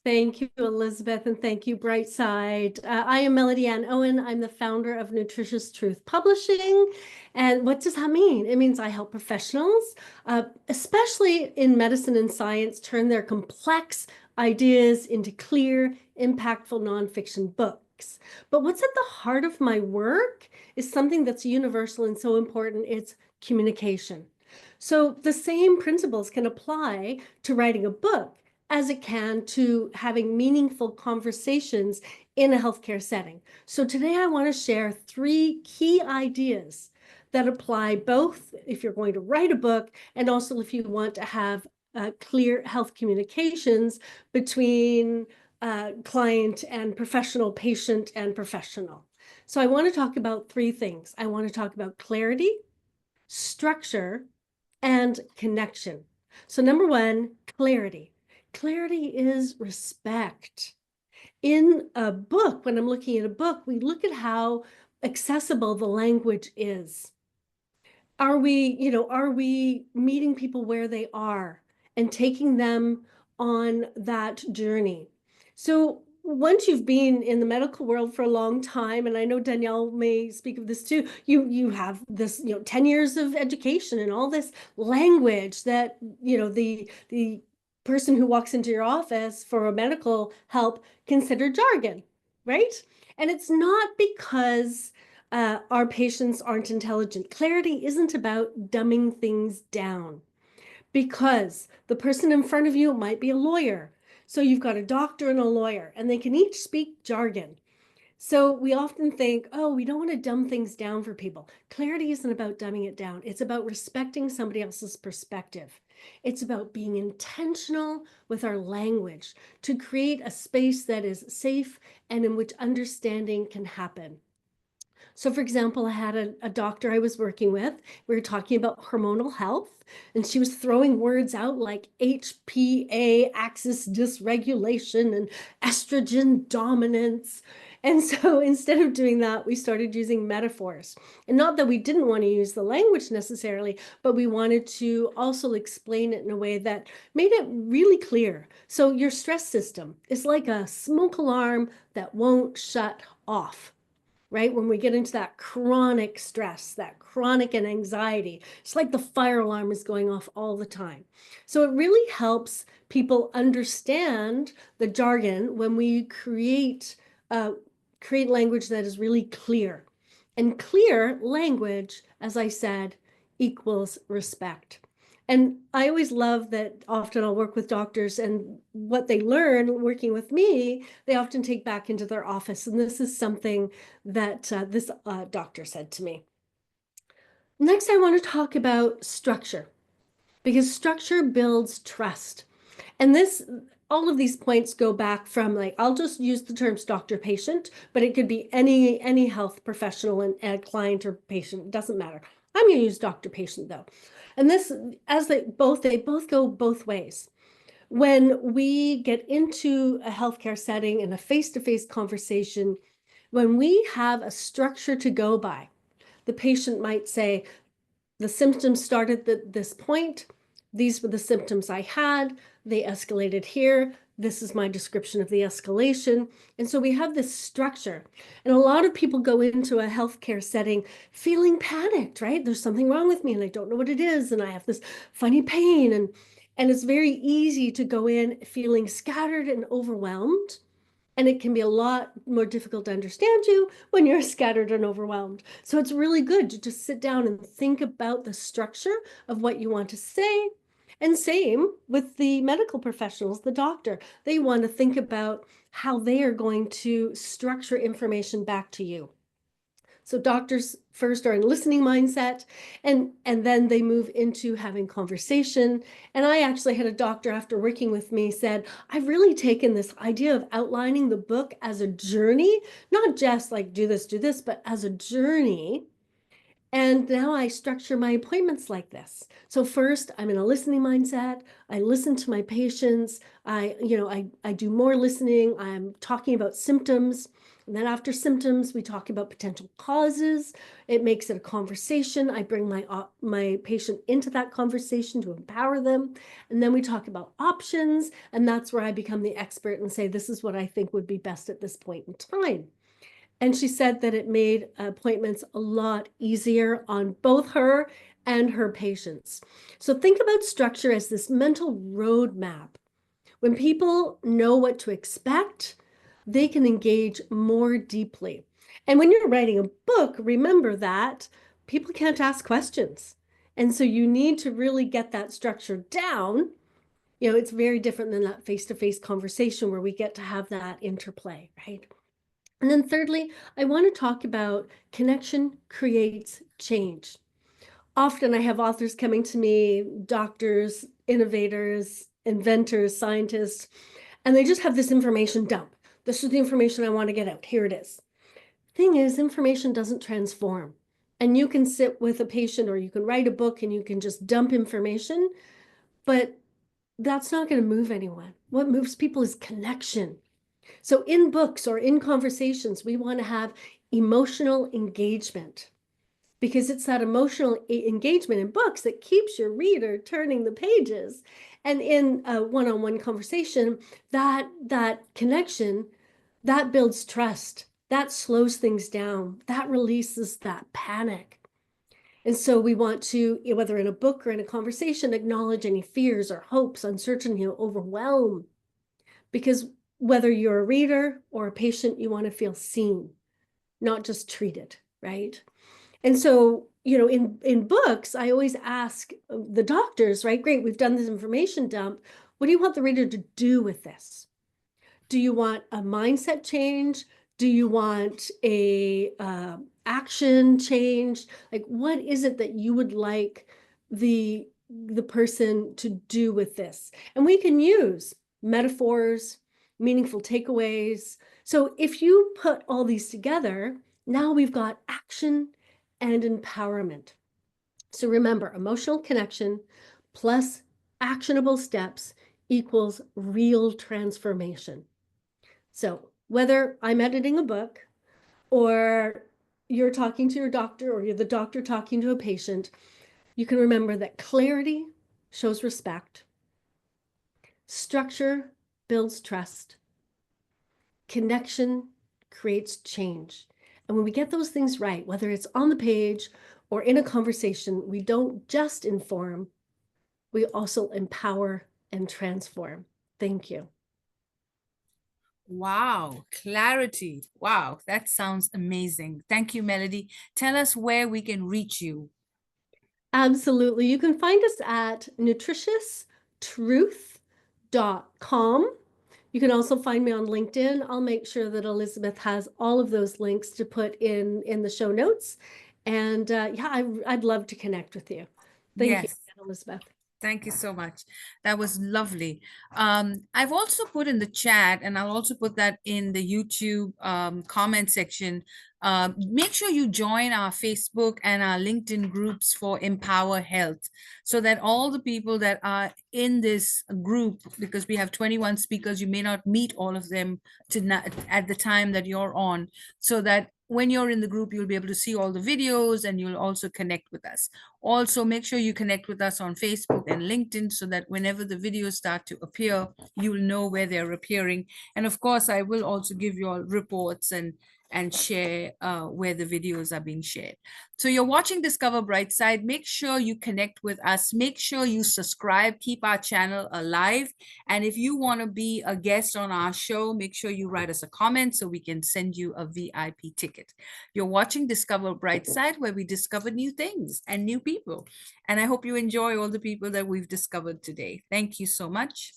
Thank you, Elizabeth, and thank you, Brightside. I am Melody Ann Owen. I'm the founder of Nutritious Truth Publishing. And what does that mean? It means I help professionals, especially in medicine and science, turn their complex ideas into clear, impactful nonfiction books. But what's at the heart of my work is something that's universal and so important. It's communication. So the same principles can apply to writing a book as it can to having meaningful conversations in a healthcare setting. So today I want to share 3 key ideas that apply both if you're going to write a book and also if you want to have clear health communications between client and professional, patient and professional. So I want to talk about 3 things. I want to talk about clarity, structure, and connection. So number 1, clarity. Clarity is respect. In a book, when I'm looking at a book, we look at how accessible the language is. Are we meeting people where they are and taking them on that journey? So once you've been in the medical world for a long time, and I know Danielle may speak of this too, you have this, 10 years of education and all this language that, the person who walks into your office for a medical help consider jargon, right? And it's not because our patients aren't intelligent. Clarity isn't about dumbing things down because the person in front of you might be a lawyer. So you've got a doctor and a lawyer, and they can each speak jargon. So we often think, oh, we don't want to dumb things down for people. Clarity isn't about dumbing it down. It's about respecting somebody else's perspective. It's about being intentional with our language to create a space that is safe and in which understanding can happen. So for example, I had a doctor I was working with. We were talking about hormonal health, and she was throwing words out like HPA, axis dysregulation, and estrogen dominance. And so instead of doing that, we started using metaphors. And not that we didn't want to use the language necessarily, but we wanted to also explain it in a way that made it really clear. So your stress system is like a smoke alarm that won't shut off. Right? When we get into that chronic stress, that chronic and anxiety, it's like the fire alarm is going off all the time. So it really helps people understand the jargon when we create language that is really clear. And clear language, as I said, equals respect. And I always love that often I'll work with doctors and what they learn working with me, they often take back into their office. And this is something that this doctor said to me. Next, I want to talk about structure because structure builds trust. And all of these points go back from I'll just use the terms doctor patient, but it could be any health professional and client or patient, it doesn't matter. I'm going to use doctor patient though. And this, as they both go both ways. When we get into a healthcare setting and a face-to-face conversation, when we have a structure to go by, the patient might say, the symptoms started at this point. These were the symptoms I had. They escalated here. This is my description of the escalation. And so we have this structure. And a lot of people go into a healthcare setting feeling panicked, right? There's something wrong with me and I don't know what it is. And I have this funny pain. And it's very easy to go in feeling scattered and overwhelmed. And it can be a lot more difficult to understand you when you're scattered and overwhelmed. So it's really good to just sit down and think about the structure of what you want to say. And same with the medical professionals, the doctor. They want to think about how they are going to structure information back to you. So doctors first are in listening mindset, and then they move into having conversation. And I actually had a doctor after working with me said, I've really taken this idea of outlining the book as a journey, not just like do this, but as a journey. And now I structure my appointments like this. So first, I'm in a listening mindset. I listen to my patients. I do more listening. I'm talking about symptoms. And then after symptoms, we talk about potential causes. It makes it a conversation. I bring my patient into that conversation to empower them. And then we talk about options. And that's where I become the expert and say, this is what I think would be best at this point in time. And she said that it made appointments a lot easier on both her and her patients. So think about structure as this mental roadmap. When people know what to expect, they can engage more deeply. And when you're writing a book, remember that people can't ask questions. And so you need to really get that structure down. You know, it's very different than that face-to-face conversation where we get to have that interplay, right? And then thirdly, I want to talk about connection creates change. Often I have authors coming to me, doctors, innovators, inventors, scientists, and they just have this information dump. This is the information I want to get out. Here it is. Thing is, information doesn't transform. And you can sit with a patient or you can write a book and you can just dump information, but that's not going to move anyone. What moves people is connection. So in books or in conversations, we want to have emotional engagement because it's that emotional engagement in books that keeps your reader turning the pages. And in a one-on-one conversation, that connection, that builds trust, that slows things down, that releases that panic. And so we want to, whether in a book or in a conversation, acknowledge any fears or hopes, uncertainty, or overwhelm. Because whether you're a reader or a patient, you want to feel seen, not just treated, right? And so, you know, in books, I always ask the doctors, right? Great, we've done this information dump. What do you want the reader to do with this? Do you want a mindset change? Do you want a action change? Like, what is it that you would like the person to do with this? And we can use metaphors, meaningful takeaways. So if you put all these together, now we've got action and empowerment. So remember, emotional connection plus actionable steps equals real transformation. So whether I'm editing a book or you're talking to your doctor or you're the doctor talking to a patient, you can remember that clarity shows respect, structure builds trust, connection creates change. And when we get those things right, whether it's on the page or in a conversation, we don't just inform, we also empower and transform. Thank you. Wow, clarity. Wow, that sounds amazing. Thank you, Melody. Tell us where we can reach you. Absolutely. You can find us at nutritioustruth.com. You can also find me on LinkedIn. I'll make sure that Elizabeth has all of those links to put in the show notes. And yeah, I'd love to connect with you. Thank you, Yes. Elizabeth. Thank you so much. That was lovely. I've also put in the chat, and I'll also put that in the YouTube comment section. Make sure you join our Facebook and our LinkedIn groups for Empower Health so that all the people that are in this group, because we have 21 speakers, you may not meet all of them tonight at the time that you're on, so that when you're in the group, you'll be able to see all the videos and you'll also connect with us. Also, make sure you connect with us on Facebook and LinkedIn so that whenever the videos start to appear, you'll know where they're appearing. And of course, I will also give you all reports and share where the videos are being shared. So you're watching Discover Brightside. Make sure you connect with us. Make sure you subscribe, keep our channel alive. And if you want to be a guest on our show, make sure you write us a comment so we can send you a VIP ticket. You're watching Discover Brightside, where we discover new things and new people. And I hope you enjoy all the people that we've discovered today. Thank you so much.